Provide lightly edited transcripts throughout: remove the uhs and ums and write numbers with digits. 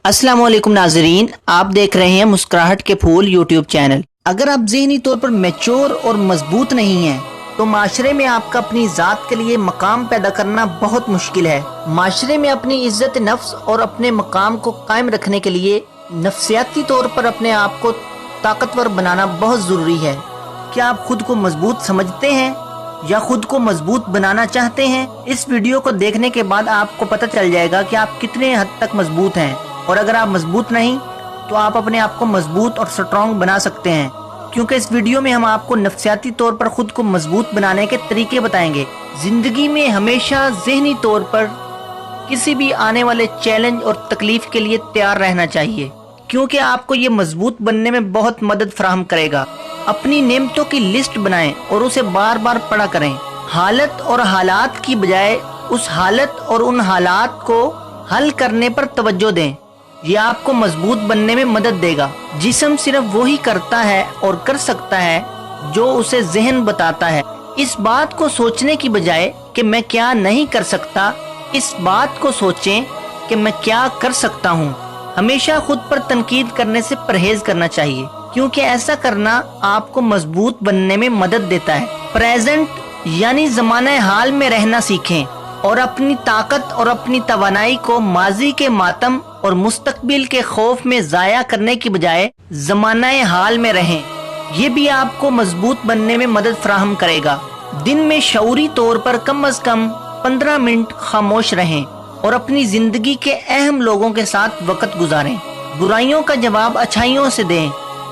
अस्सलाम वालेकुम नाजरीन, आप देख रहे हैं मुस्कुराहट के फूल यूट्यूब चैनल। अगर आप ज़हनी तौर पर मैच्योर और मजबूत नहीं हैं तो माशरे में आपका अपनी ज़ात के लिए मकाम पैदा करना बहुत मुश्किल है। माशरे में अपनी इज्जत नफ्स और अपने मकाम को कायम रखने के लिए नफ्सियाती तौर पर अपने आप को ताकतवर बनाना बहुत ज़रूरी है। क्या आप खुद को मजबूत समझते हैं या खुद को मजबूत बनाना चाहते हैं? इस वीडियो को देखने के बाद आपको पता चल जाएगा कि आप कितने हद तक मजबूत हैं, और अगर आप मजबूत नहीं तो आप अपने आप को मजबूत और स्ट्रॉन्ग बना सकते हैं, क्योंकि इस वीडियो में हम आपको नफ्सियाती तौर पर खुद को मजबूत बनाने के तरीके बताएंगे। जिंदगी में हमेशा ज़हनी तौर पर किसी भी आने वाले चैलेंज और तकलीफ के लिए तैयार रहना चाहिए, क्योंकि आपको ये मजबूत बनने में बहुत मदद फराहम करेगा। अपनी नेमतों की लिस्ट बनाएं और उसे बार बार पढ़ा करें। हालत और हालात की बजाय उस हालत और उन हालात को हल करने पर तवज्जो दें। ये आपको मजबूत बनने में मदद देगा। जिस्म सिर्फ वही करता है और कर सकता है जो उसे ज़हन बताता है। इस बात को सोचने की बजाय कि मैं क्या नहीं कर सकता, इस बात को सोचें कि मैं क्या कर सकता हूँ। हमेशा खुद पर तनकीद करने से परहेज करना चाहिए, क्योंकि ऐसा करना आपको मजबूत बनने में मदद देता है। प्रेजेंट यानी ज़माने हाल में रहना सीखें और अपनी ताकत और अपनी तवानाई को माजी के मातम और मुस्तकबिल के खौफ में ज़ाया करने की बजाय ज़माने हाल में रहें। ये भी आपको मजबूत बनने में मदद फराहम करेगा। दिन में शऊरी तौर पर कम अज कम 15 मिनट खामोश रहें और अपनी जिंदगी के अहम लोगों के साथ वक्त गुजारें। बुराइयों का जवाब अच्छाइयों से दें।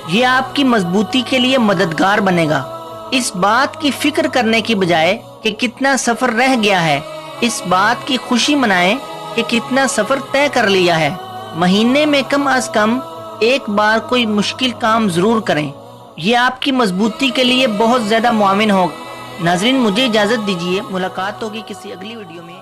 ये आपकी मजबूती के लिए मददगार बनेगा। इस बात की फिक्र करने की बजाय कि कितना सफर रह गया है, इस बात की खुशी मनाएं कि कितना सफर तय कर लिया है। महीने में कम अज कम एक बार कोई मुश्किल काम जरूर करें। ये आपकी मजबूती के लिए बहुत ज्यादा मुआविन होगा। नाजरीन, मुझे इजाजत दीजिए। मुलाकात होगी किसी अगली वीडियो में।